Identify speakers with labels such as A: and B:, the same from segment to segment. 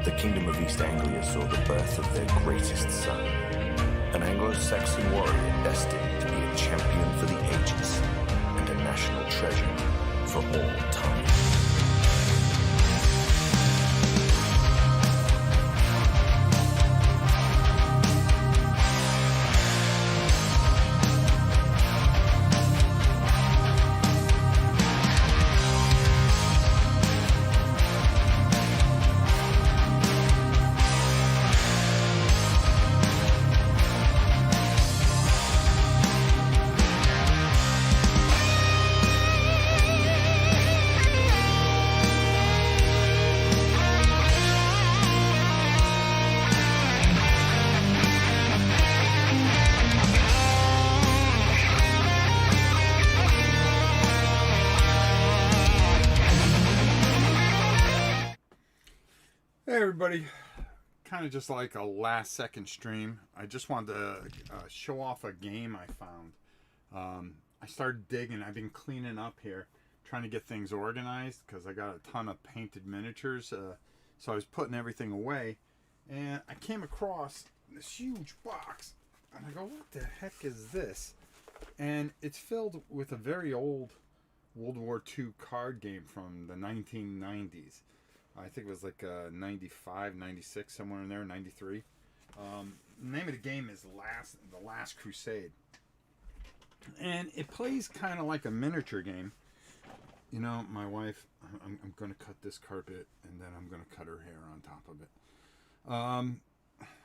A: the kingdom of East Anglia saw the birth of their greatest son, an Anglo-Saxon warrior destined to be a champion for the ages and a national treasure for all time.
B: Hey everybody, kind of just like a last second stream. I just wanted to show off a game I found. I started digging, I've been cleaning up here, trying to get things organized because I got a ton of painted miniatures. So I was putting everything away and I came across this huge box and I go, what the heck is this? And it's filled with a very old World War II card game from the 1990s. I think it was like 95, 96, somewhere in there, 93. The name of the game is The Last Crusade. And it plays kind of like a miniature game. You know, my wife, I'm going to cut this carpet and then I'm going to cut her hair on top of it.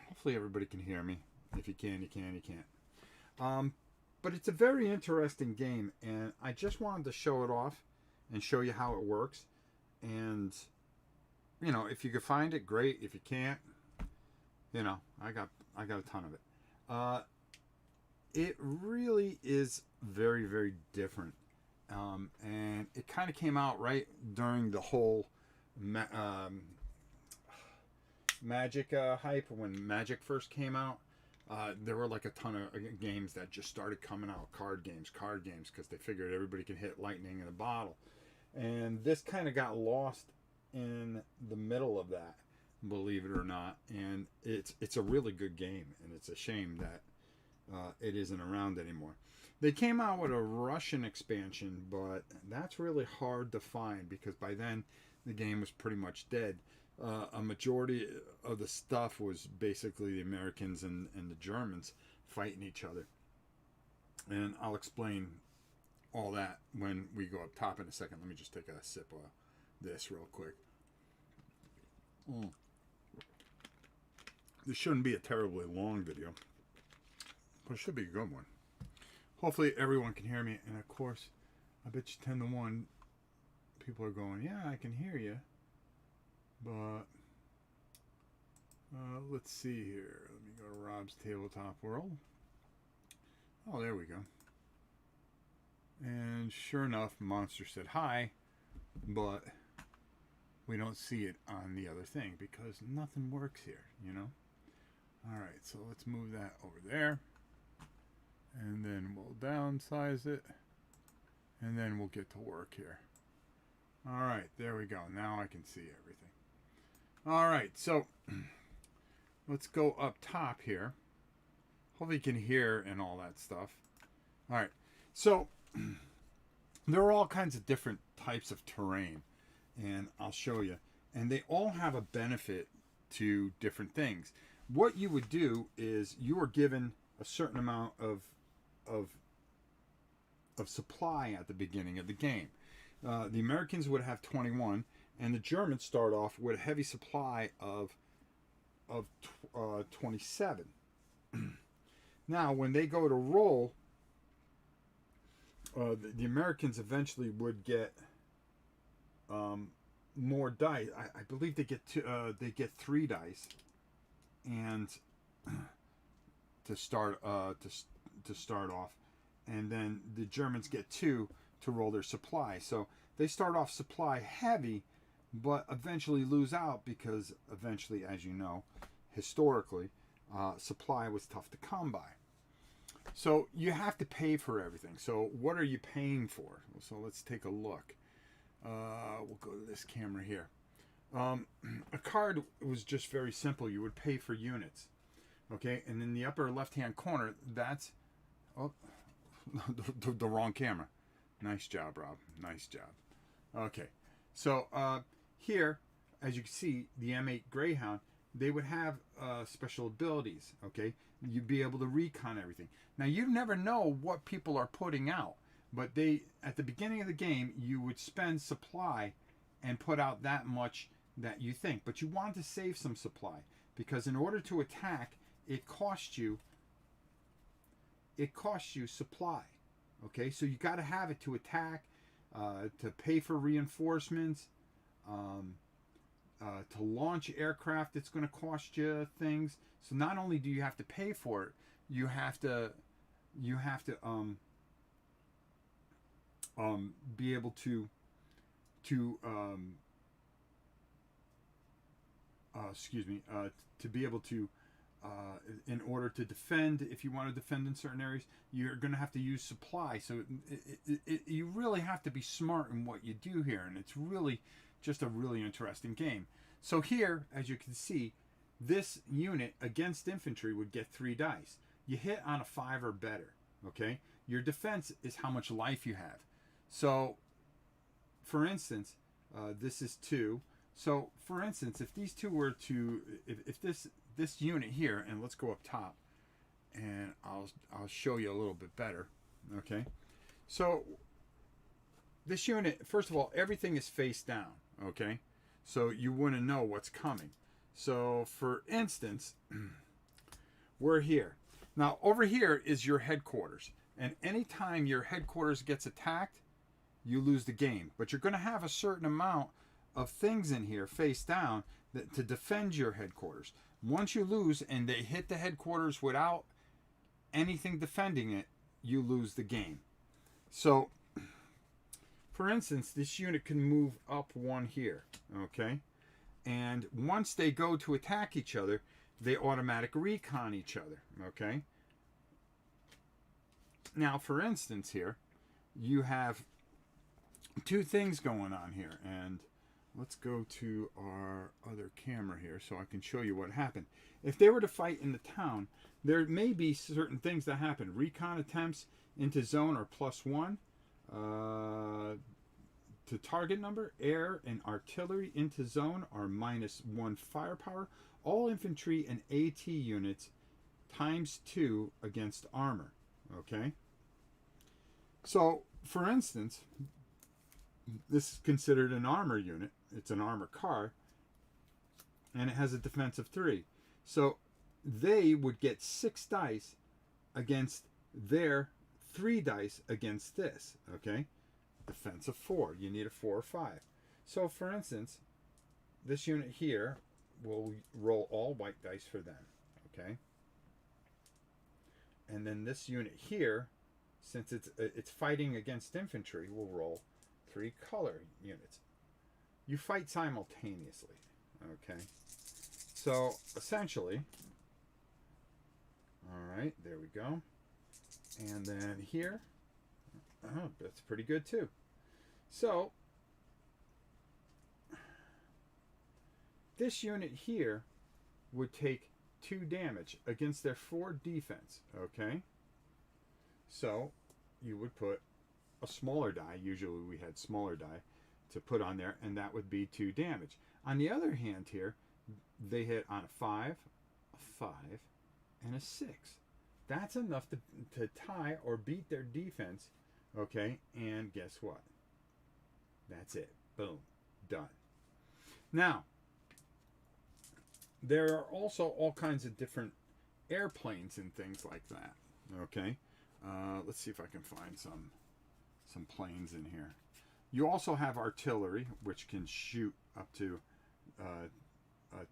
B: Hopefully everybody can hear me. If you can, you can, you can't. But it's a very interesting game and I just wanted to show it off and show you how it works. And you know, if you could find it, great. If you can't, you know, I got a ton of it. It really is very, very different. And it kind of came out right during the whole Magic hype. When Magic first came out, there were like a ton of games that just started coming out. Card games, because they figured everybody could hit lightning in a bottle. And this kind of got lost in the middle of that, believe it or not. And it's a really good game, and it's a shame that it isn't around anymore. They came out with a Russian expansion, but that's really hard to find because by then the game was pretty much dead. A majority of the stuff was basically the Americans and the Germans fighting each other, and I'll explain all that when we go up top in a second. Let me just take a sip of this real quick. This shouldn't be a terribly long video, but it should be a good one. Hopefully everyone can hear me, and of course I bet you 10 to 1 people are going, yeah, I can hear you, but let's see here. Let me go to Rob's Tabletop World. Oh, there we go. And sure enough, Monster said hi, but we don't see it on the other thing because nothing works here, you know? Alright, so let's move that over there. And then we'll downsize it. And then we'll get to work here. Alright, there we go. Now I can see everything. Alright, so let's go up top here. Hopefully you can hear and all that stuff. Alright, so there are all kinds of different types of terrain. And I'll show you. And they all have a benefit to different things. What you would do is you are given a certain amount of supply at the beginning of the game. The Americans would have 21, and the Germans start off with a heavy supply of 27. Now, when they go to roll, the Americans eventually would get more dice. I believe they get 3 dice, and to start off, and then the Germans get 2 to roll their supply. So they start off supply heavy, but eventually lose out because eventually, as you know, historically, supply was tough to come by. So you have to pay for everything. So what are you paying for? So let's take a look. We'll go to this camera here. A card was just very simple. You would pay for units, okay? And in the upper left-hand corner, that's the wrong camera. Nice job, Rob. Nice job. Okay, so here, as you can see, the M8 Greyhound, they would have special abilities, okay? You'd be able to recon everything. Now, you never know what people are putting out, but at the beginning of the game, you would spend supply and put out that much that you think. But you want to save some supply, because in order to attack, it costs you supply, okay? So you got to have it to attack, to pay for reinforcements, to launch aircraft. It's going to cost you things. So not only do you have to pay for it, you have to be able to be able to in order to defend. If you want to defend in certain areas, you're going to have to use supply. So you really have to be smart in what you do here, and it's really just a really interesting game. So here, as you can see, this unit against infantry would get 3 dice. You hit on a 5 or better, okay? Your defense is how much life you have. So, for instance, this is 2. So, for instance, if these two were to, if this unit here, and let's go up top, and I'll show you a little bit better, okay? So, this unit, first of all, everything is face down, okay? So you wouldn't know what's coming. So, for instance, we're here. Now, over here is your headquarters. And anytime your headquarters gets attacked, you lose the game. But you're going to have a certain amount of things in here face down to defend your headquarters. Once you lose and they hit the headquarters without anything defending it, you lose the game. So, for instance, this unit can move up 1 here, okay? And once they go to attack each other, they automatic recon each other, okay? Now, for instance here, you have 2 things going on here. And let's go to our other camera here so I can show you what happened. If they were to fight in the town, there may be certain things that happen. Recon attempts into zone are +1. To target number, air and artillery into zone are -1 firepower. All infantry and AT units ×2 against armor. Okay. So, for instance, this is considered an armor unit. It's an armor car, and it has a defense of 3. So they would get 6 dice against their 3 dice against this. Okay. Defense of 4. You need a 4 or 5. So, for instance, this unit here will roll all white dice for them. Okay. And then this unit here, since it's fighting against infantry, will roll 3 color units. You fight simultaneously. Okay. So, essentially, all right, there we go. And then here, oh, that's pretty good too. So, this unit here would take 2 damage against their 4 defense, okay? So, you would put a smaller die, usually we had smaller die, to put on there, and that would be 2 damage. On the other hand here, they hit on a 5, a 5, and a 6. That's enough to tie or beat their defense, okay? And guess what? That's it. Boom. Done. Now, there are also all kinds of different airplanes and things like that, okay? Let's see if I can find some planes in here. You also have artillery, which can shoot up to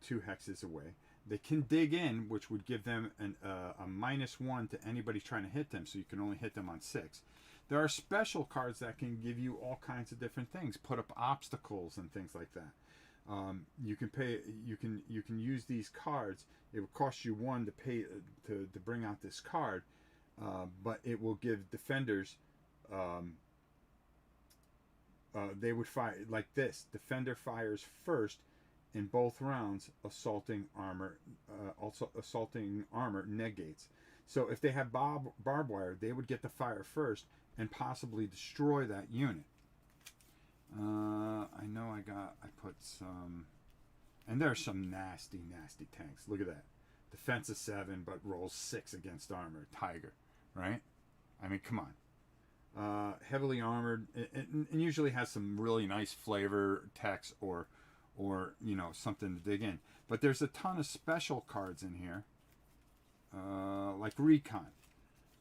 B: 2 hexes away. They can dig in, which would give them a -1 to anybody trying to hit them, so you can only hit them on 6. There are special cards that can give you all kinds of different things, put up obstacles and things like that. You can pay. You can use these cards. It would cost you 1 to pay to bring out this card, but it will give defenders. They would fire like this. Defender fires first, in both rounds, assaulting armor negates. So if they have barbed wire, they would get the fire first and possibly destroy that unit. I know I put some, and there's some nasty tanks. Look at that. Defense is 7, but rolls 6 against armor. Tiger, right? I mean, come on. Heavily armored, and usually has some really nice flavor text or you know, something to dig in. But there's a ton of special cards in here, like Recon.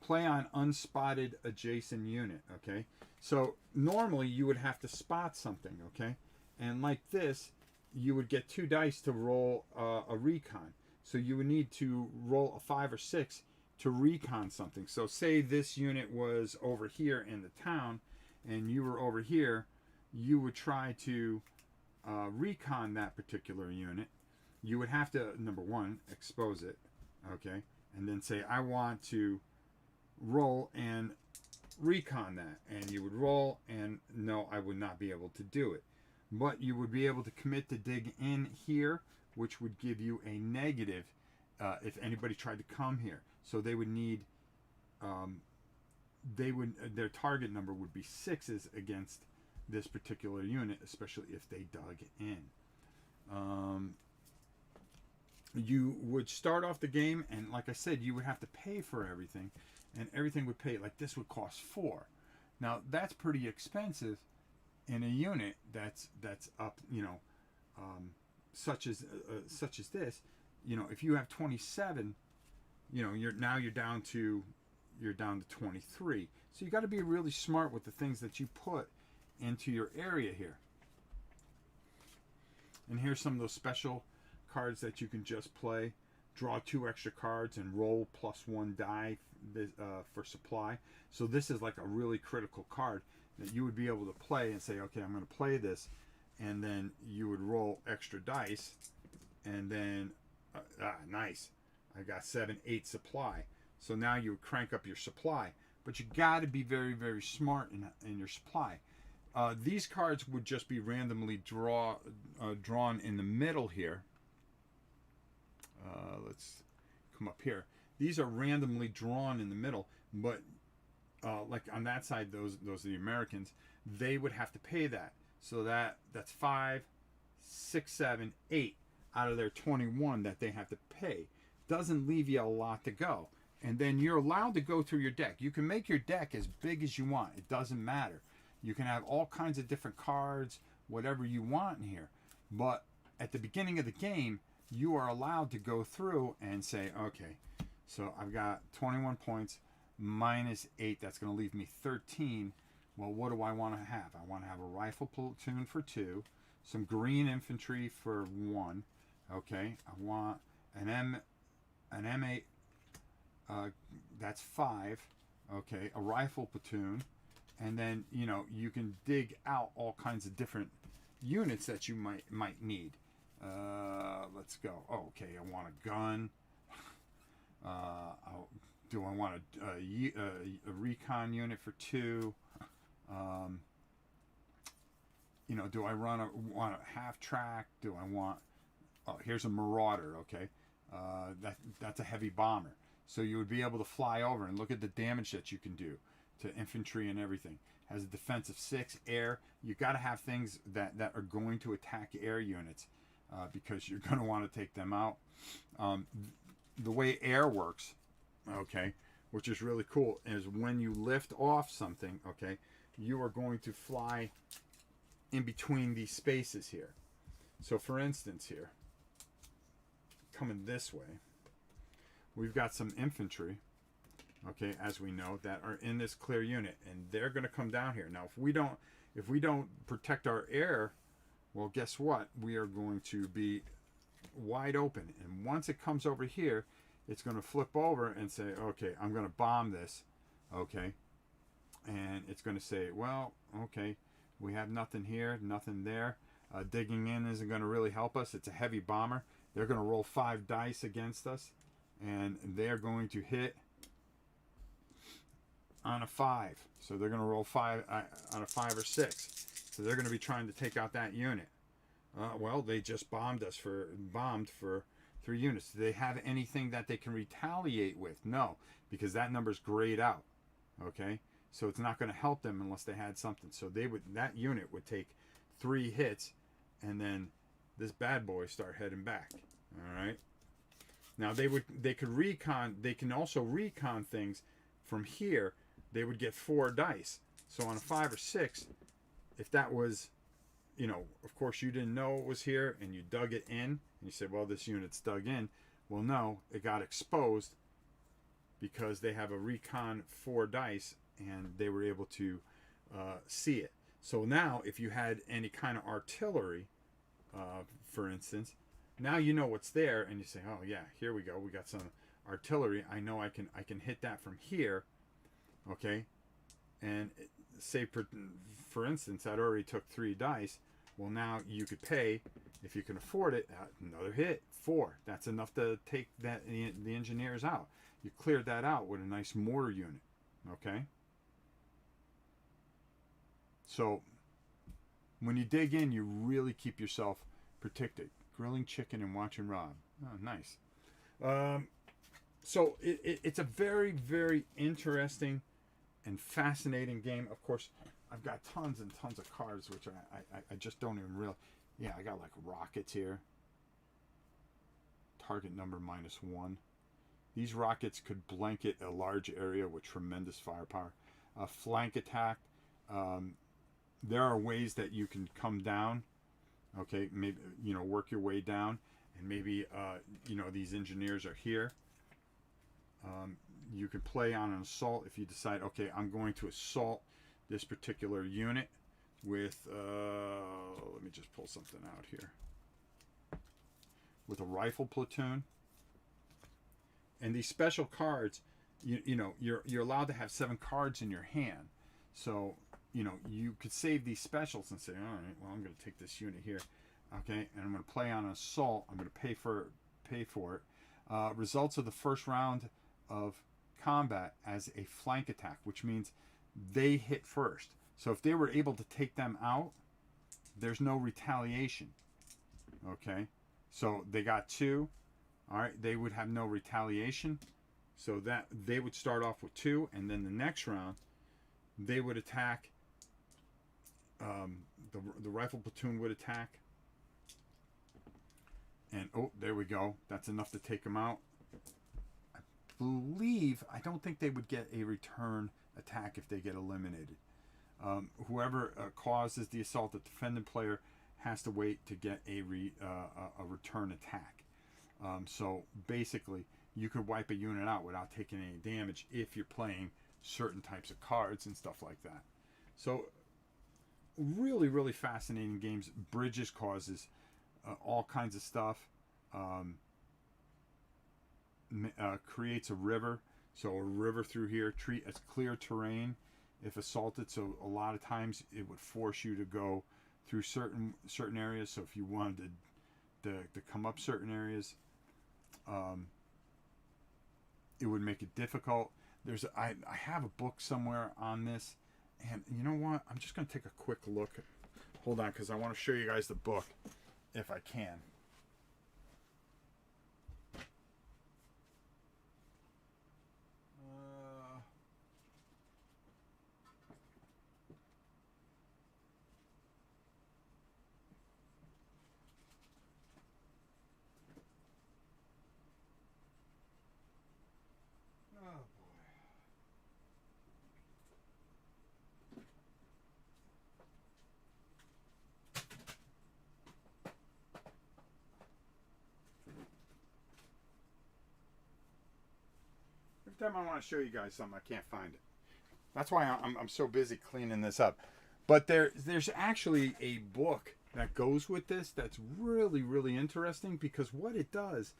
B: Play on unspotted adjacent unit, okay? So normally you would have to spot something, okay? And like this, you would get 2 dice to roll a recon. So you would need to roll a 5 or 6 to recon something. So say this unit was over here in the town and you were over here, you would try to recon that particular unit. You would have to, number 1, expose it, okay? And then say, I want to roll and recon that, and you would roll, and no, I would not be able to do it, but you would be able to commit to dig in here, which would give you a negative if anybody tried to come here. So they would need their target number would be 6s against this particular unit, especially if they dug in. You would start off the game, and like I said, you would have to pay for everything, and everything would pay. Like this would cost 4. Now that's pretty expensive in a unit that's up, you know, such as this. You know, if you have 27, you know, you're down to 23. So you got to be really smart with the things that you put into your area here. And here's some of those special cards that you can just play. Draw 2 extra cards and roll +1 die for supply. So this is like a really critical card that you would be able to play and say, okay, I'm going to play this, and then you would roll extra dice, and then nice, I got 7, 8 supply. So now you would crank up your supply, but you got to be very, very smart in your supply. These cards would just be randomly drawn in the middle here. Let's come up here. These are randomly drawn in the middle, but like on that side, those are the Americans. They would have to pay that. So that's 5, 6, 7, 8 out of their 21 that they have to pay. Doesn't leave you a lot to go. And then you're allowed to go through your deck. You can make your deck as big as you want. It doesn't matter. You can have all kinds of different cards, whatever you want in here. But at the beginning of the game, you are allowed to go through and say, okay, so I've got 21 points minus 8. That's going to leave me 13. Well, what do I want to have? I want to have a rifle platoon for 2, some green infantry for 1. Okay, I want an M8. That's 5. Okay, a rifle platoon, and then you know you can dig out all kinds of different units that you might need. Let's go. Oh, okay, I want a gun. Do I want a recon unit for 2? You know, do I want a half track? Do I want? Oh, here's a marauder. Okay, that's a heavy bomber. So you would be able to fly over and look at the damage that you can do to infantry and everything. Has a defense of 6, air. You got to have things that are going to attack air units because you're going to want to take them out. The way air works, okay, which is really cool, is when you lift off something, okay, you are going to fly in between these spaces here. So for instance here, coming this way, we've got some infantry, okay, as we know, that are in this clear unit, and they're going to come down here. Now, if we don't protect our air, well, guess what? We are going to be wide open, and once it comes over here, it's going to flip over and say, okay, I'm going to bomb this, okay, and it's going to say, well, okay, we have nothing here, nothing there. Digging in isn't going to really help us. It's a heavy bomber. They're going to roll 5 dice against us, and they're going to hit on a 5. So they're going to roll 5 on a 5 or 6. So they're going to be trying to take out that unit. Well, they just bombed for 3 units. Do they have anything that they can retaliate with? No, because that number's grayed out. Okay, so it's not going to help them unless they had something. So that unit would take 3 hits, and then this bad boy start heading back. All right. Now they can also recon things from here. They would get 4 dice. So on a 5 or 6, if that was, of course you didn't know it was here and you dug it in and you said, well, this unit's dug in. Well, no, it got exposed because they have a recon 4 dice and they were able to see it. So now if you had any kind of artillery, for instance, now you know what's there and you say, oh yeah, here we go. We got some artillery. I know I can hit that from here. Okay. And say for instance, I'd already took 3 dice. Well, now you could pay, if you can afford it, another hit, 4. That's enough to take the engineers out. You cleared that out with a nice mortar unit. Okay. So when you dig in, you really keep yourself protected. Grilling chicken and watching Rob. Oh, nice. So it's a very, very interesting and fascinating game. Of course, I've got tons and tons of cards, which I just don't even realize. Yeah, I got like rockets here. Target number -1. These rockets could blanket a large area with tremendous firepower. Flank attack. There are ways that you can come down. Okay, maybe work your way down, and maybe these engineers are here. You could play on an assault if you decide, okay, I'm going to assault this particular unit with let me just pull something out here, with a rifle platoon. And these special cards, you're allowed to have 7 cards in your hand. So you could save these specials and say, all right, well, I'm going to take this unit here, okay, and I'm going to play on an assault. I'm going to pay for it. Results of the first round of combat as a flank attack, which means they hit first. So if they were able to take them out, there's no retaliation. Okay, so they got 2. All right, they would have no retaliation. So that they would start off with 2, and then the next round they would attack. The rifle platoon would attack, and oh, there we go. That's enough to take them out. I don't think they would get a return attack if they get eliminated. Whoever causes the assault, the defendant player has to wait to get a return attack. So basically, you could wipe a unit out without taking any damage if you're playing certain types of cards and stuff like that. So really, really fascinating games. Bridges causes all kinds of stuff. Creates a river. So a river through here, treat as clear terrain if assaulted. So a lot of times it would force you to go through certain areas. So if you wanted to come up certain areas, it would make it difficult. I have a book somewhere on this, and you know what? I'm just going to take a quick look. Hold on, because I want to show you guys the book if I can. Every time I want to show you guys something, I can't find it. That's why I'm so busy cleaning this up. But there's actually a book that goes with this that's really, really interesting, because what it does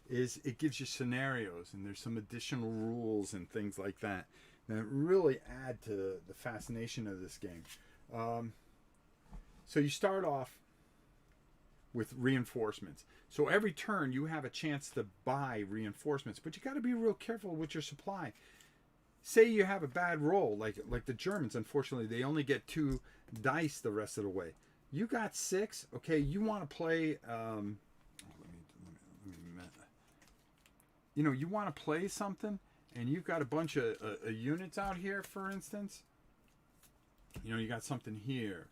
B: is it gives you scenarios, and there's some additional rules and things like that that really add to the fascination of this game. So you start off with reinforcements. So every turn you have a chance to buy reinforcements, but you got to be real careful with your supply. Say you have a bad roll, like the Germans. Unfortunately, they only get 2 dice the rest of the way. You got 6. Okay, you want to play. You know, you want to play something, and you've got a bunch of units out here, for instance. You know, you got something here.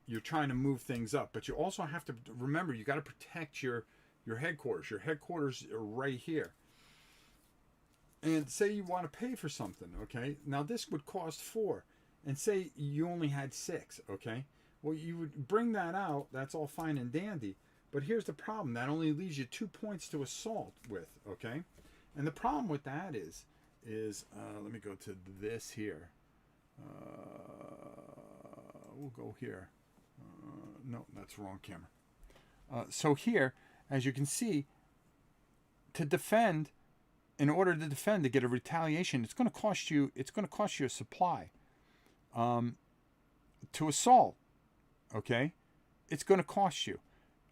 B: You're trying to move things up, but you also have to remember you got to protect your headquarters. Your headquarters are right here. And say you want to pay for something, okay? Now this would cost 4, and say you only had 6, okay? Well, you would bring that out. That's all fine and dandy. But here's the problem. That only leaves you 2 points to assault with, okay? And the problem with that is let me go to this here. We'll go here. No, that's the wrong camera. So here, as you can see, to defend, in order to defend, to get a retaliation, it's going to cost you a supply. To assault, okay, it's going to cost you.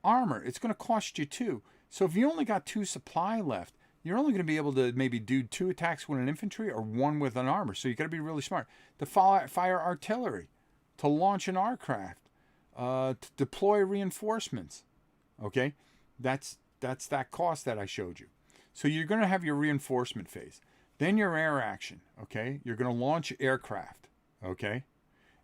B: Armor, it's going to cost you 2. So if you only got 2 supply left, you're only going to be able to maybe do 2 attacks with an infantry or 1 with an armor. So you got to be really smart. To fire artillery, to launch an aircraft, to deploy reinforcements. Okay, that's that cost that I showed you. So you're going to have your reinforcement phase, then your air action. Okay, you're going to launch aircraft. Okay,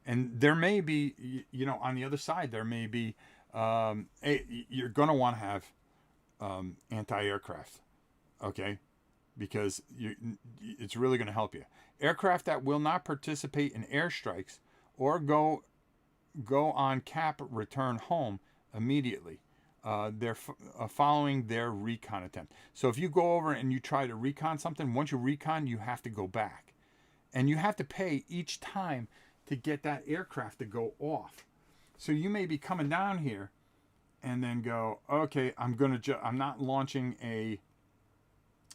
B: and there may be, you know, on the other side there may be. You're going to want to have anti-aircraft, okay, because it's really going to help you. Aircraft that will not participate in airstrikes or go on cap return home immediately. They're following their recon attempt. So if you go over and you try to recon something, once you recon, you have to go back, and you have to pay each time to get that aircraft to go off. So you may be coming down here and then go, okay, I'm not launching a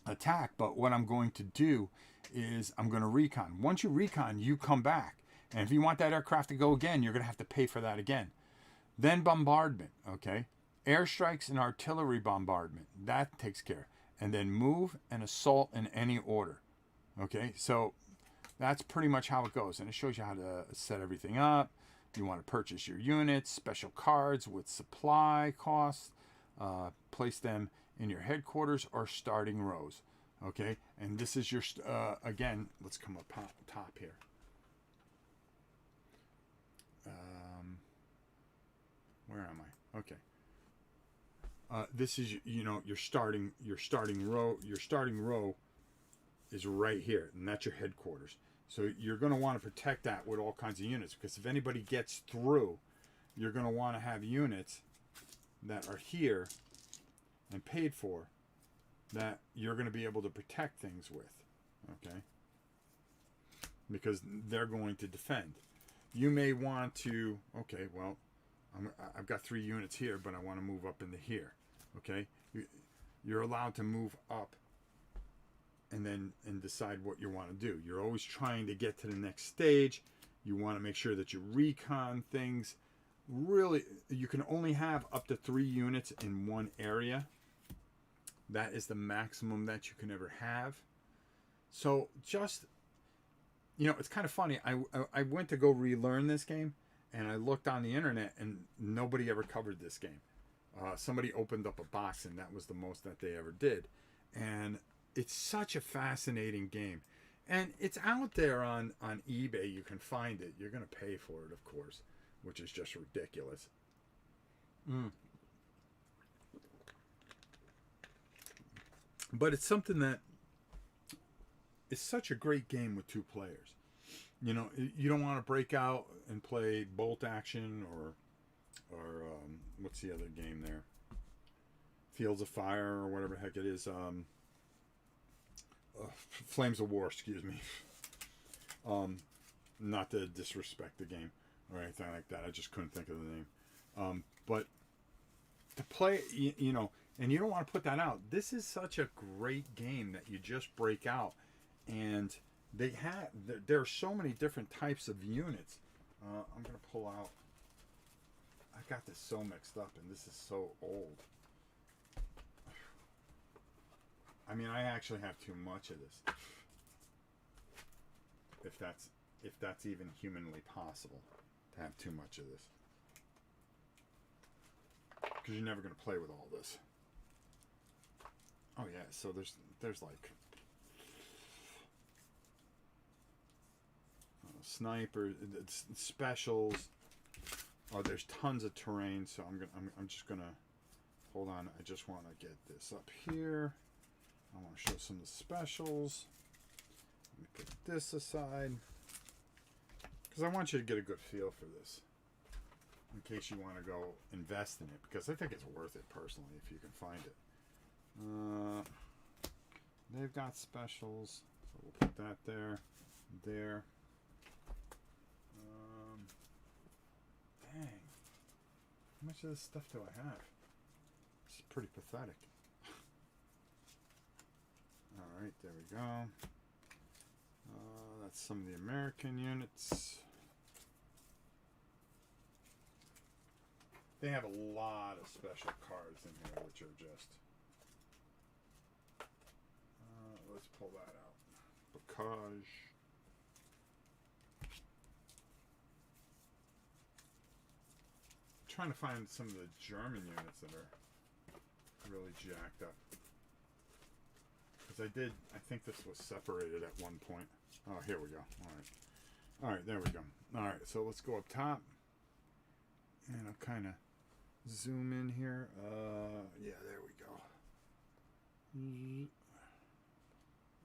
B: attack, but what I'm going to do is I'm going to recon. Once you recon, you come back. And if you want that aircraft to go again, you're going to have to pay for that again. Then bombardment, okay? Airstrikes and artillery bombardment, that takes care. And then move and assault in any order, okay? So that's pretty much how it goes. And it shows you how to set everything up. You want to purchase your units, special cards with supply costs, place them in your headquarters or starting rows. Okay, and this is your, again, let's come up top here. Where am I? Okay. This is, you know, your starting row. Your starting row is right here, and that's your headquarters. So you're going to want to protect that with all kinds of units, because if anybody gets through, you're going to want to have units that are here and paid for that you're going to be able to protect things with, okay? Because they're going to defend. You may want to, okay, well, I've got 3 units here, but I want to move up into here, okay? You're allowed to move up and decide what you want to do. You're always trying to get to the next stage. You want to make sure that you recon things. Really, you can only have up to 3 units in one area. That is the maximum that you can ever have. So just, you know, it's kind of funny. I went to go relearn this game, and I looked on the internet, and nobody ever covered this game. Somebody opened up a box, and that was the most that they ever did. And it's such a fascinating game. And it's out there on eBay. You can find it. You're going to pay for it, of course, which is just ridiculous. But it's something that is such a great game with 2 players. You know, you don't want to break out and play Bolt Action or what's the other game there? Fields of Fire or whatever the heck it is. Flames of War, excuse me. Not to disrespect the game or anything like that. I just couldn't think of the name. But to play, you know, and you don't want to put that out. This is such a great game that you just break out, and there are so many different types of units. I'm gonna pull out. I got this so mixed up, and this is so old. I mean, I actually have too much of this. If that's even humanly possible. to have too much of this. Because you're never going to play with all this. Oh yeah, so there's like snipers, specials. Oh, there's tons of terrain, so I'm just gonna hold on. I just want to get this up here. I want to show some of the specials. Let me put this aside because I want you to get a good feel for this in case you want to go invest in it, because I think it's worth it personally if you can find it. They've got specials, so we'll put that there. Dang, how much of this stuff do I have? It's pretty pathetic. All right, there we go. That's some of the American units. They have a lot of special cards in here, which are just... let's pull that out. Bocage. I'm trying to find some of the German units that are really jacked up. Because I think this was separated at one point. Oh, here we go. All right, there we go. All right, so let's go up top. And I'll kind of zoom in here. Yeah, there we go.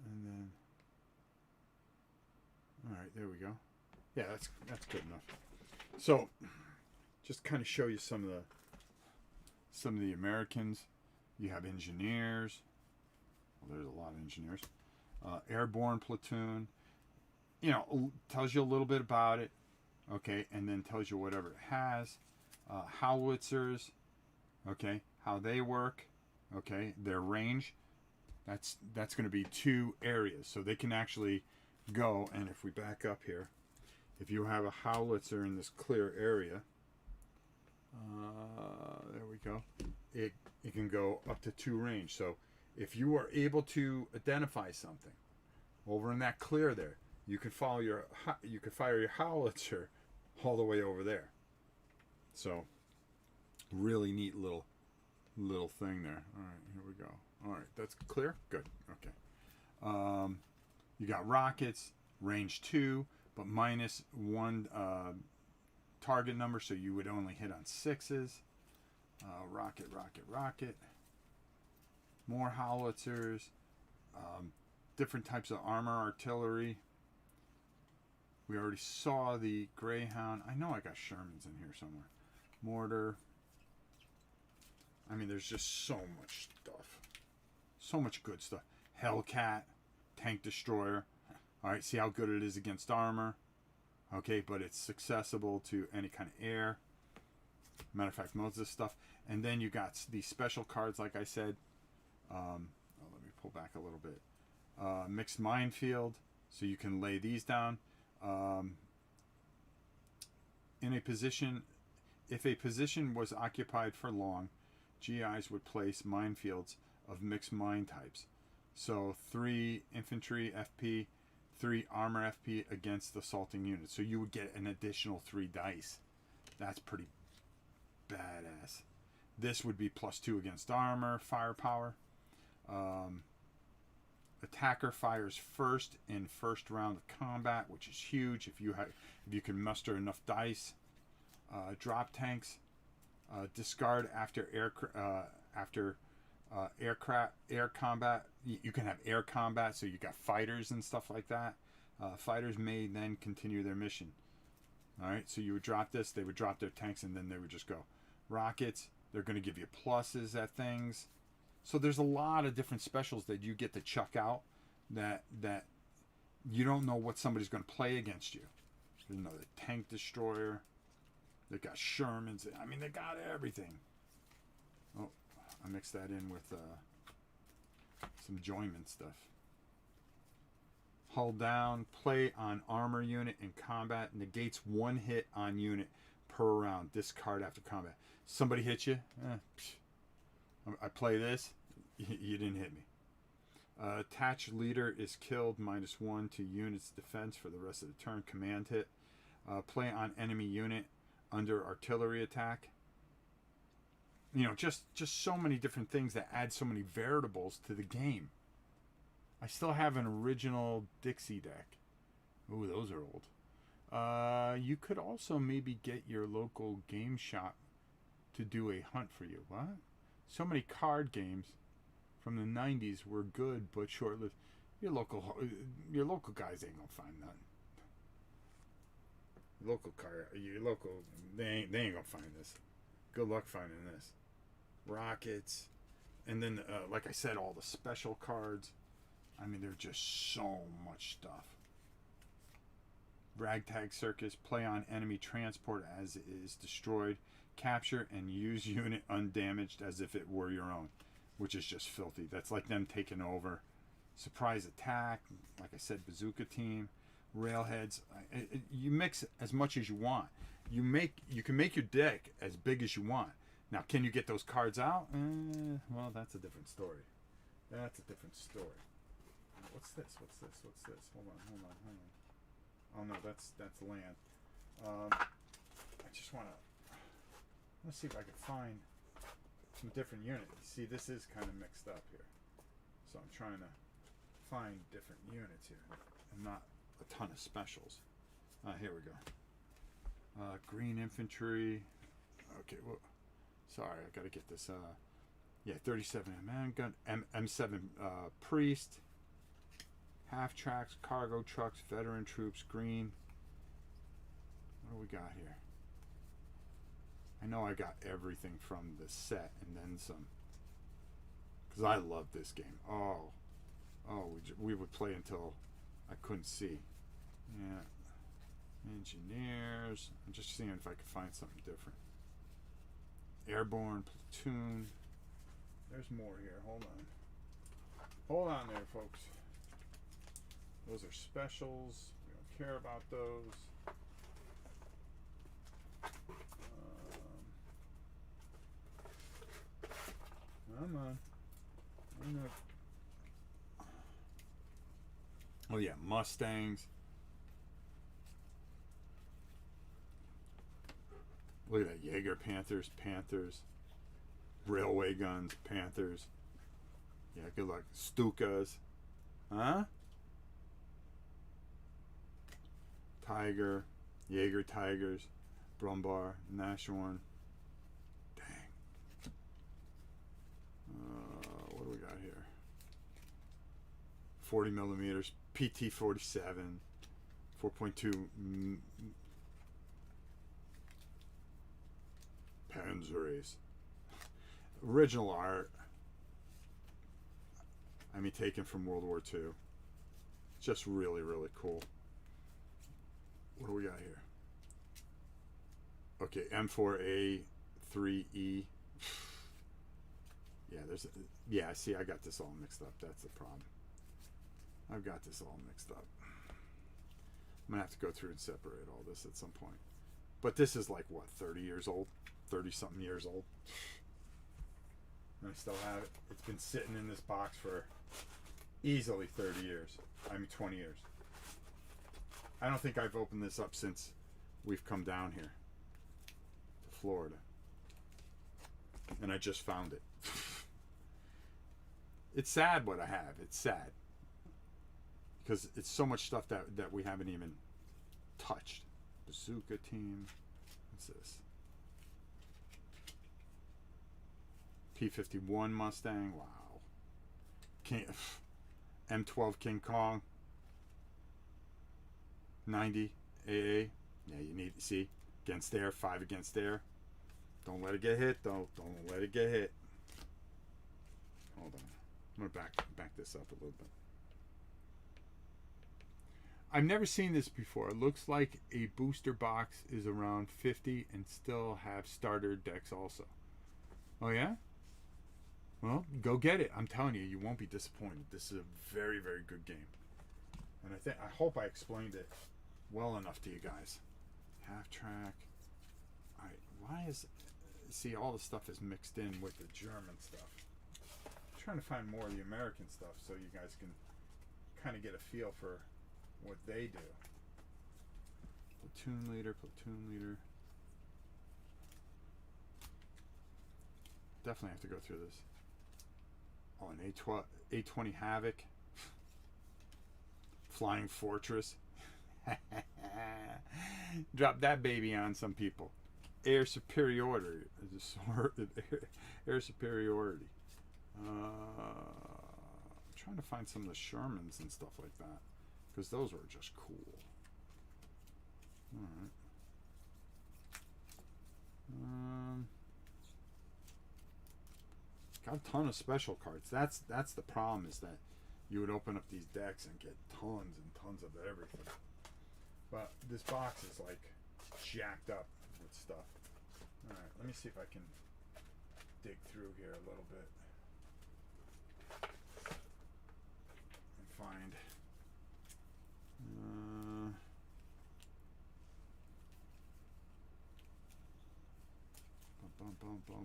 B: And then, all right, there we go. Yeah, that's good enough. So, just kind of show you some of the Americans. You have engineers. Well, there's a lot of engineers. Airborne platoon. You know, tells you a little bit about it. Okay, and then tells you whatever it has. Howitzers. Okay, how they work. Okay, their range. That's going to be 2 areas, so they can actually go. And if we back up here, if you have a howitzer in this clear area, there we go. It can go up to 2 range. So if you are able to identify something over in that clear there, you can fire your howitzer all the way over there. So really neat little thing there. All right, here we go. All right, that's clear? Good. Okay. You got rockets, range 2, but minus 1 target number, so you would only hit on 6s. Rocket. More howitzers. Different types of armor, artillery. We already saw the Greyhound. I know I got Shermans in here somewhere. Mortar. I mean, there's just so much stuff. So much good stuff. Hellcat. Tank destroyer. Alright, see how good it is against armor. Okay, but it's accessible to any kind of air. Matter of fact, most of this stuff. And then you got these special cards, like I said. Let me pull back a little bit. Mixed minefield. So you can lay these down. In a position, if a position was occupied for long, GIs would place minefields of mixed mine types. So 3 infantry FP, 3 armor FP against assaulting units. So you would get an additional 3 dice. That's pretty badass. This would be +2 against armor, firepower. Attacker fires first in first round of combat, which is huge if you can muster enough dice. Drop tanks, discard after air combat. You can have air combat, so you got fighters and stuff like that. Fighters may then continue their mission. All right, so you would drop this, they would drop their tanks, and then they would just go. Rockets, they're going to give you pluses at things. So there's a lot of different specials that you get to chuck out that you don't know what somebody's going to play against you. There's another tank destroyer. They got Shermans. I mean, they got everything. Oh, I mixed that in with some joyment stuff. Hull down, play on armor unit in combat, negates 1 hit on unit per round. Discard after combat. Somebody hit you? I play this. You didn't hit me. Attached leader is killed, -1 to unit's defense for the rest of the turn. Command hit. Play on enemy unit under artillery attack. You know, just so many different things that add so many variables to the game. I still have an original Dixie deck. Ooh, those are old. You could also maybe get your local game shop to do a hunt for you. What? So many card games from the 90s were good but short-lived. Your local guys ain't gonna find none. Your local, they ain't gonna find this. Good luck finding this. Rockets, and then like I said, all the special cards. I mean, there's just so much stuff. Ragtag Circus. Play on enemy transport as it is destroyed. Capture and use unit undamaged as if it were your own, which is just filthy. That's like them taking over. Surprise attack, like I said, bazooka team, railheads. You mix as much as you want. You can make your deck as big as you want. Now, can you get those cards out? Well, that's a different story. That's a different story. What's this? Hold on. Oh no, that's land. I just want to. Let's see if I can find some different units. See, this is kind of mixed up here. So I'm trying to find different units here and not a ton of specials. Here we go. Green infantry. Okay, well, sorry, I got to get this. Yeah, 37 man gun. M7 priest. Half tracks, cargo trucks, veteran troops, green. What do we got here? I know I got everything from the set and then some. Because I love this game. Oh, we would play until I couldn't see. Yeah. Engineers. I'm just seeing if I could find something different. Airborne platoon. There's more here. Hold on there, folks. Those are specials. We don't care about those. Come on. Oh yeah, Mustangs. Look at that. Jaeger Panthers. Railway guns, Panthers. Yeah, good luck. Stukas. Huh? Tiger. Jaeger Tigers. Brumbar. Nashorn. Dang. What do we got here? 40 millimeters. PT 47. 4.2 Panzers. Original art. I mean, taken from World War II. Just really, really cool. What do we got here? Okay, M4A3E. Yeah, see, I got this all mixed up. That's the problem. I've got this all mixed up. I'm going to have to go through and separate all this at some point. But this is like, what, 30 years old? 30-something years old. And I still have it. It's been sitting in this box for easily 30 years. I mean, 20 years. I don't think I've opened this up since we've come down here to Florida. And I just found it. It's sad what I have. It's sad. Because it's so much stuff that we haven't even touched. Bazooka team. What's this? P-51 Mustang. Wow. M12 King Kong. 90 AA. Yeah, you need to see. Against there. 5 against there. Don't let it get hit, though. Don't let it get hit. Hold on. I'm going to back this up a little bit. I've never seen this before. It looks like a booster box is around 50 and still have starter decks also. Oh, yeah? Well, go get it. I'm telling you, you won't be disappointed. This is a very, very good game. And I hope I explained it well enough to you guys. Half track. All right, why is... See, all the stuff is mixed in with the German stuff. I'm trying to find more of the American stuff so you guys can kind of get a feel for what they do. Platoon leader. Definitely have to go through this. Oh, an A20 Havoc. Flying Fortress. Drop that baby on some people. Air superiority. Air superiority. Trying to find some of the Shermans and stuff like that, because those were just cool. Alright. Got a ton of special cards. That's the problem, is that you would open up these decks and get tons and tons of everything. But this box is like jacked up with stuff. Alright, let me see if I can dig through here a little bit and find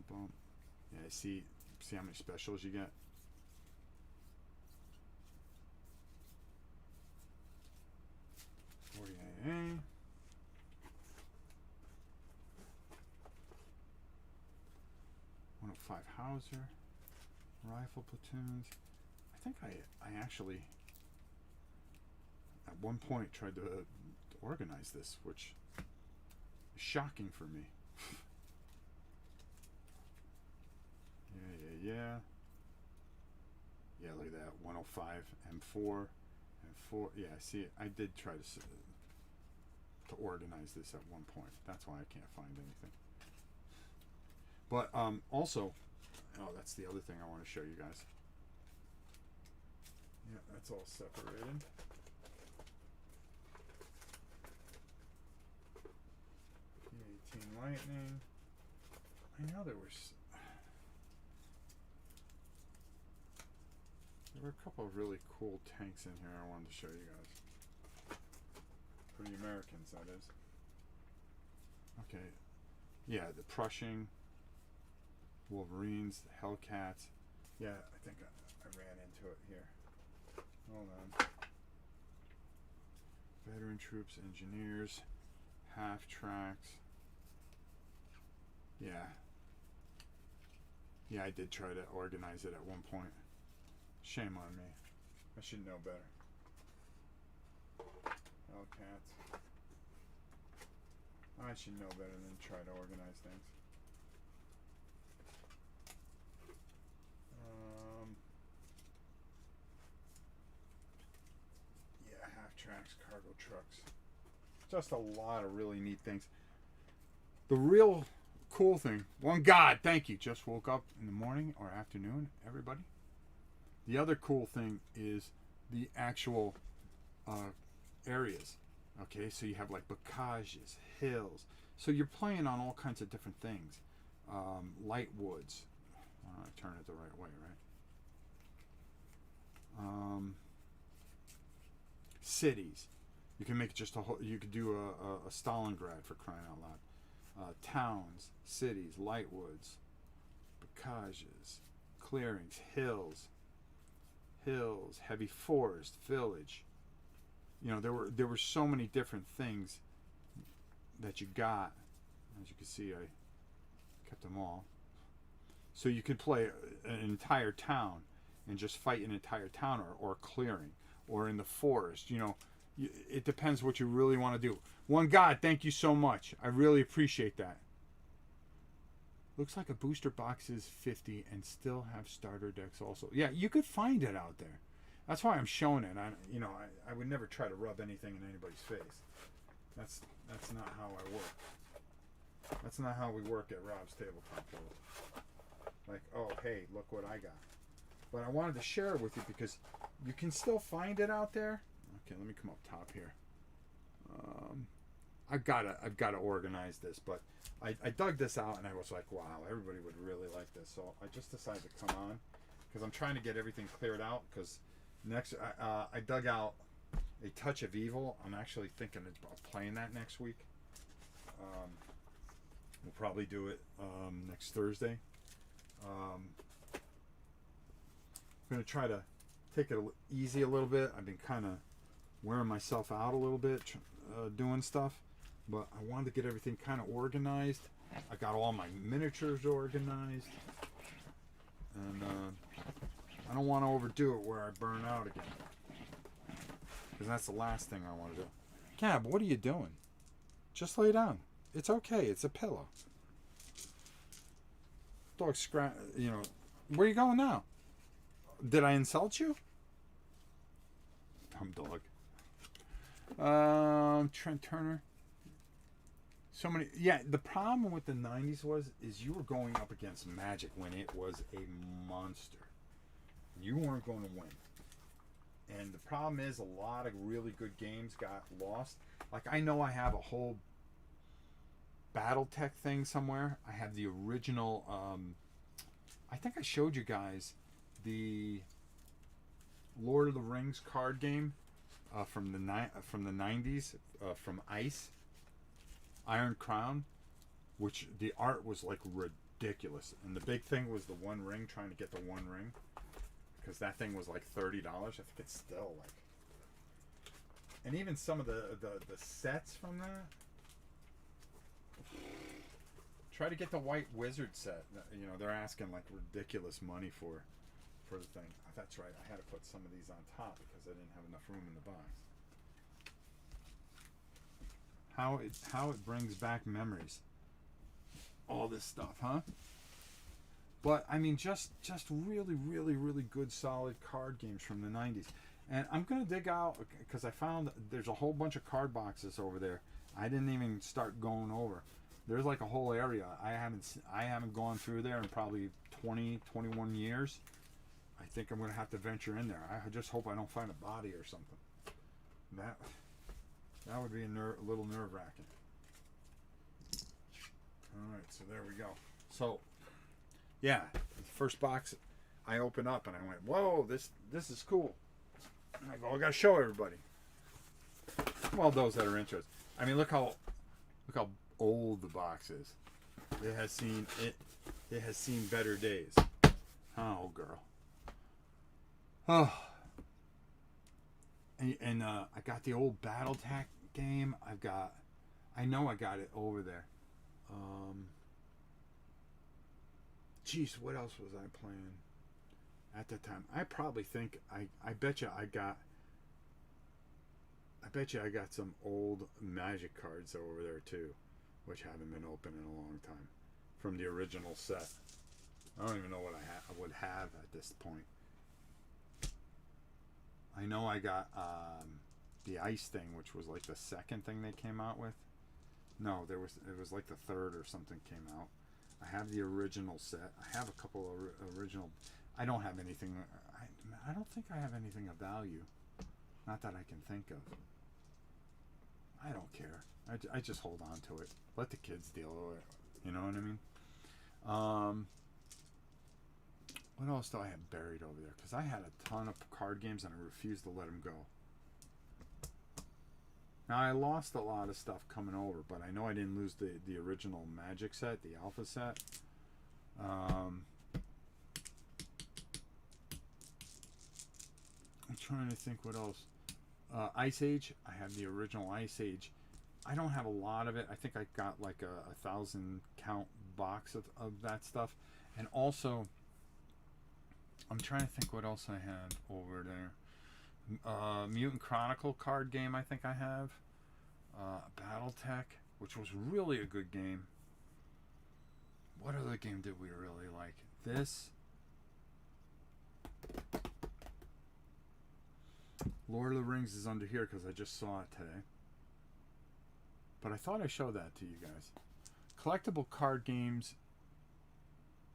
B: bump. Yeah, see how many specials you get. AA. 105 Hauser, rifle platoons. I think I actually at one point tried to organize this, which is shocking for me. Yeah. Look at that, 105 M4, M4. Yeah, see, I did try to organize this at one point. That's why I can't find anything. But also, that's the other thing I want to show you guys. Yeah, that's all separated. P-18 Lightning. I know there were a couple of really cool tanks in here I wanted to show you guys. For the Americans, that is. Okay. Yeah, the Prussian Wolverines, the Hellcats. Yeah, I think I ran into it here. Hold on. Veteran troops, engineers, half tracks. Yeah. Yeah, I did try to organize it at one point. Shame on me. I should know better. Hellcats. I should know better than try to organize things. Yeah, half tracks, cargo trucks. Just a lot of really neat things. The real cool thing, one God, thank you, just woke up in the morning or afternoon, everybody. The other cool thing is the actual areas. Okay, so you have like bocages, hills. So you're playing on all kinds of different things. Light woods. I turn it the right way, right? Cities. You can make just a whole. You could do a Stalingrad, for crying out loud. Towns, cities, light woods, bocages, clearings, hills, heavy forest, village. You know, there were so many different things that you got. As you can see, I kept them all. So you could play an entire town and just fight an entire town, or clearing, or in the forest. You know, it depends what you really want to do. One God, thank you so much. I really appreciate that. Looks like a booster box is 50 and still have starter decks also. Yeah, you could find it out there. That's why I'm showing it. I would never try to rub anything in anybody's face. That's not how I work. That's not how we work at Rob's Tabletop. Like, oh, hey, look what I got. But I wanted to share it with you because you can still find it out there. Okay, let me come up top here. I've got to organize this, but I dug this out and I was like, wow, everybody would really like this. So I just decided to come on because I'm trying to get everything cleared out. Because next, I dug out A Touch of Evil. I'm actually thinking about playing that next week. We'll probably do it next Thursday. I'm going to try to take it easy a little bit. I've been kind of wearing myself out a little bit doing stuff. But I wanted to get everything kind of organized. I got all my miniatures organized. And I don't want to overdo it where I burn out again. Because that's the last thing I want to do. Cab, what are you doing? Just lay down. It's okay. It's a pillow. Dog scratch. You know, where are you going now? Did I insult you? Dumb dog. Trent Turner. So many. Yeah, the problem with the 90s is you were going up against Magic when it was a monster. You weren't going to win. And the problem is a lot of really good games got lost. Like, I know I have a whole Battletech thing somewhere. I have the original. I think I showed you guys the Lord of the Rings card game from the 90s from Iron Crown, which the art was like ridiculous. And the big thing was the One Ring, trying to get the One Ring, because that thing was like $30. I think it's still like. And even some of the sets from that. Try to get the White Wizard set. You know, they're asking like ridiculous money for the thing. That's right. I had to put some of these on top because I didn't have enough room in the box. How it brings back memories. All this stuff, huh? But I mean, just really, really, really good, solid card games from the 90s. And I'm gonna dig out, because I found there's a whole bunch of card boxes over there. I didn't even start going over. There's like a whole area I haven't gone through there in probably 21 years. I think I'm gonna have to venture in there. I just hope I don't find a body or something. That would be a little nerve-wracking. All right, so there we go. So, yeah, the first box I opened up and I went, "Whoa, this is cool." And I go, "I gotta show everybody." Well, those that are interested. I mean, look how old the box is. It has seen better days. Oh, girl. Oh. And I got the old Battletech game. I know I got it over there. Jeez, what else was I playing at the time? I probably think I bet you I got some old Magic cards over there too, which haven't been opened in a long time, from the original set. I don't even know what I would have at this point. I know I got the ice thing, which was like the second thing they came out with. No, it was like the third or something came out. I have the original set. I have a couple of original. I don't have anything. I don't think I have anything of value. Not that I can think of. I don't care. I just hold on to it. Let the kids deal with it. You know what I mean? What else do I have buried over there? Because I had a ton of card games and I refused to let them go. Now, I lost a lot of stuff coming over, but I know I didn't lose the original Magic set, the Alpha set. I'm trying to think what else. Ice Age. I have the original Ice Age. I don't have a lot of it. I think I got like a 1,000 count box of that stuff. And also, I'm trying to think what else I have over there. Mutant Chronicle card game I think I have. Battletech, which was really a good game. What other game did we really like? This. Lord of the Rings is under here because I just saw it today. But I thought I showed that to you guys. Collectible card games,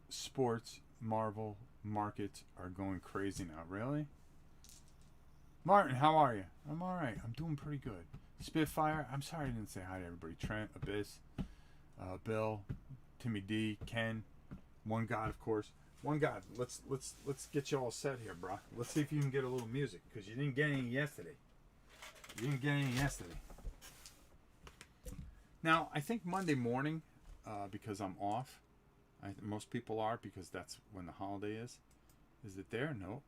B: sports, Marvel, markets are going crazy now. Really? Martin, how are you? I'm alright. I'm doing pretty good. Spitfire, I'm sorry I didn't say hi to everybody. Trent, Abyss, Bill, Timmy D, Ken, One God, of course. One God, let's get you all set here, bro. Let's see if you can get a little music, because you didn't get any yesterday. Now, I think Monday morning, because I'm off, most people are, because that's when the holiday is. Is it there? No.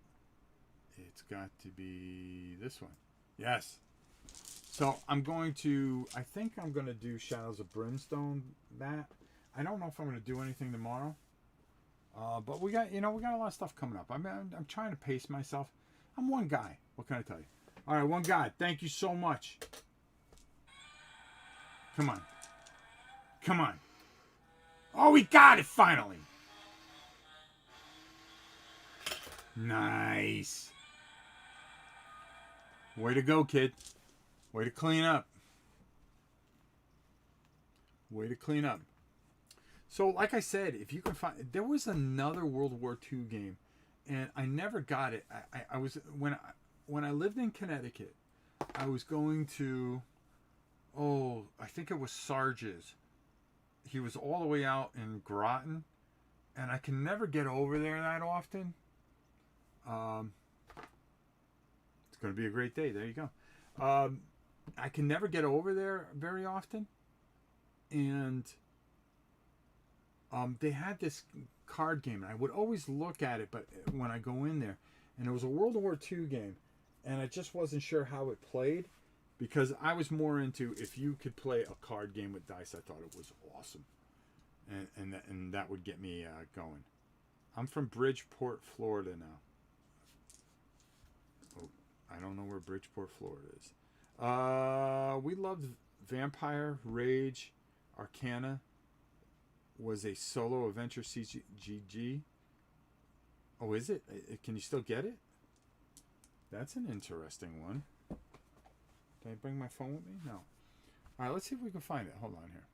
B: It's got to be this one. Yes. So I think I'm going to do Shadows of Brimstone. That I don't know if I'm going to do anything tomorrow. But we got a lot of stuff coming up. I'm trying to pace myself. I'm one guy. What can I tell you? All right, one guy. Thank you so much. Come on. Come on. Oh, we got it finally. Nice. Way to go, kid. Way to clean up. Way to clean up. So, like I said, if you can find, there was another World War II game, and I never got it. I was when I lived in Connecticut, I was going to, I think it was Sarge's. He was all the way out in Groton, and I can never get over there that often. It's going to be a great day. There you go. I can never get over there very often, and they had this card game, and I would always look at it, but when I go in there, and it was a World War II game, and I just wasn't sure how it played, because I was more into if you could play a card game with dice. I thought it was awesome, and that would get me going. I'm from Bridgeport, Florida now. Oh, I don't know where Bridgeport, Florida is. We loved Vampire Rage Arcana. Was a solo adventure CCG. Oh, is it? Can you still get it? That's an interesting one. Did I bring my phone with me? No. All right, let's see if we can find it. Hold on here.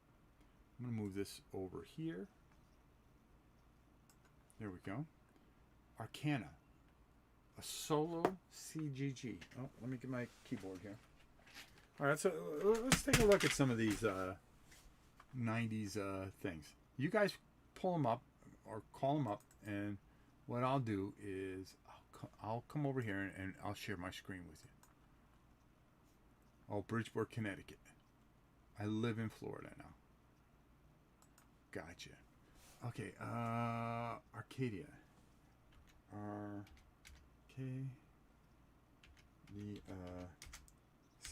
B: I'm going to move this over here. There we go. Arcana. A solo CGG. Oh, let me get my keyboard here. All right, so let's take a look at some of these 90s things. You guys pull them up or call them up, and what I'll do is I'll come over here and I'll share my screen with you. Oh, Bridgeport, Connecticut. I live in Florida now. Gotcha. Okay, Arcadia.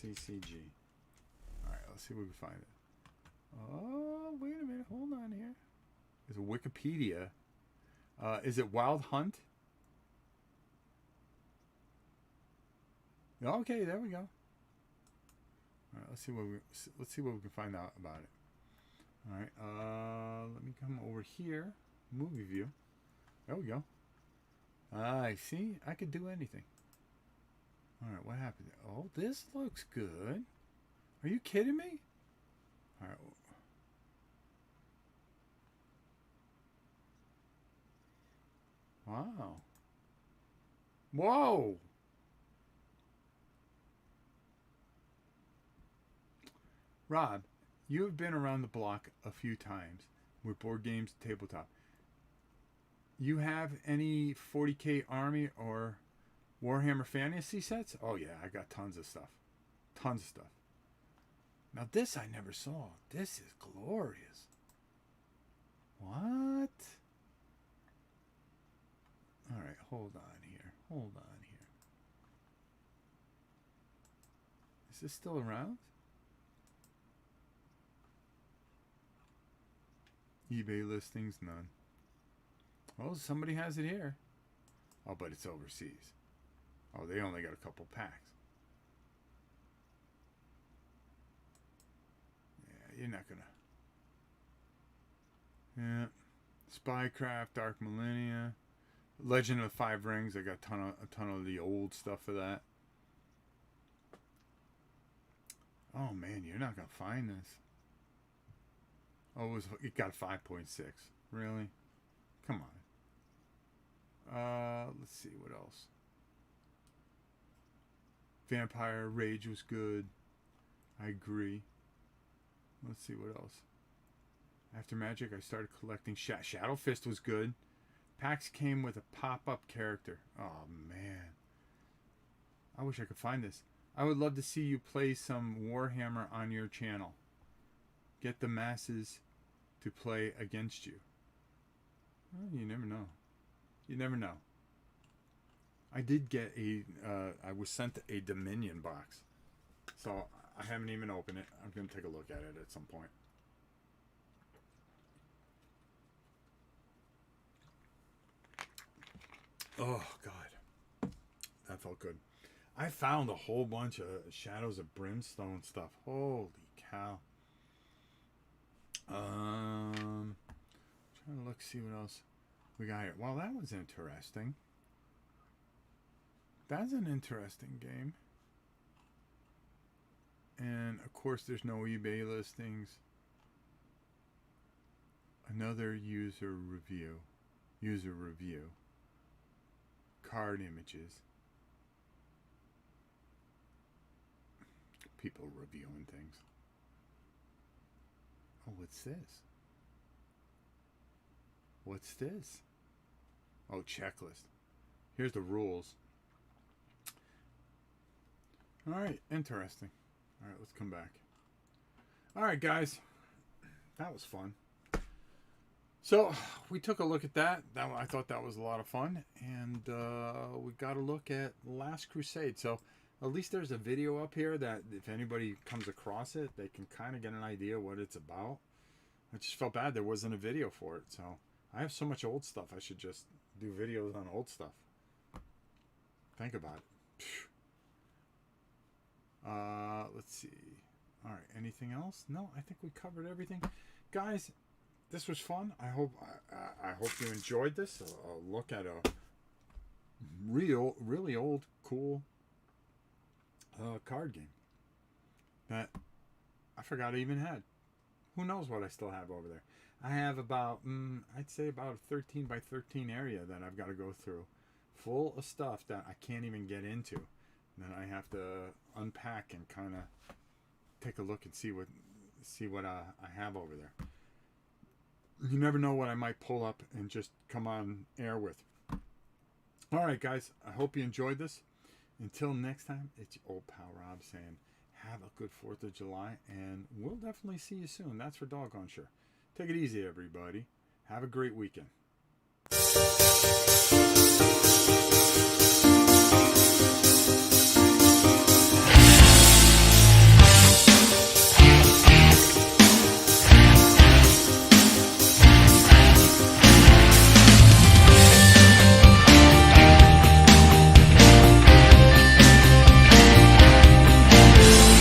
B: CCG. All right, let's see if we can find it. Oh, wait a minute. Hold on here. There's a Wikipedia. Is it Wild Hunt? Okay, there we go. All right, let's see what we can find out about it. All right, let me come over here. Movie view. There we go. I see. I could do anything. All right, what happened? Oh, this looks good. Are you kidding me? All right. Wow. Whoa. Rob, you have been around the block a few times with board games, tabletop. You have any 40K Army or Warhammer Fantasy sets? Oh yeah, I got tons of stuff. Tons of stuff. Now this I never saw. This is glorious. What? All right, hold on here. Hold on here. Is this still around? eBay listings, none. Well, somebody has it here. Oh, but it's overseas. Oh, they only got a couple packs. Yeah, you're not gonna. Yeah. Spycraft, Dark Millennia, Legend of the Five Rings. I got a ton of the old stuff for that. Oh man, you're not gonna find this. Oh, it got 5.6. Really? Come on. Let's see what else. Vampire Rage was good. I agree. Let's see what else. After Magic, I started collecting Shadow Fist was good. Packs came with a pop-up character. Oh man, I wish I could find this. I would love to see you play some Warhammer on your channel. Get the masses to play against you. Well, you never know. You never know. I did get I was sent a Dominion box. So I haven't even opened it. I'm going to take a look at it at some point. Oh, God. That felt good. I found a whole bunch of Shadows of Brimstone stuff. Holy cow. Trying to look, see what else we got here. Well, that was interesting. That's an interesting game. And, of course, there's no eBay listings. Another user review. Card images. People reviewing things. Oh, what's this? What's this? Oh, checklist. Here's the rules. All right, interesting. All right, let's come back. All right, guys. That was fun. So, we took a look at that. I thought that was a lot of fun. And we got a look at Last Crusade. So, at least there's a video up here that if anybody comes across it, they can kind of get an idea what it's about. I just felt bad there wasn't a video for it. So, I have so much old stuff. I should just do videos on old stuff. Think about it. Let's see. All right, anything else? No, I think we covered everything. Guys, this was fun. I hope you enjoyed this. A look at a really old, cool card game that I forgot I even had. Who knows what I still have over there? I have about, I'd say about a 13 by 13 area that I've got to go through, full of stuff that I can't even get into. And then I have to unpack and kind of take a look and see what I have over there. You never know what I might pull up and just come on air with. All right, guys. I hope you enjoyed this. Until next time, it's your old pal Rob saying, have a good 4th of July, and we'll definitely see you soon. That's for doggone sure. Take it easy, everybody. Have a great weekend.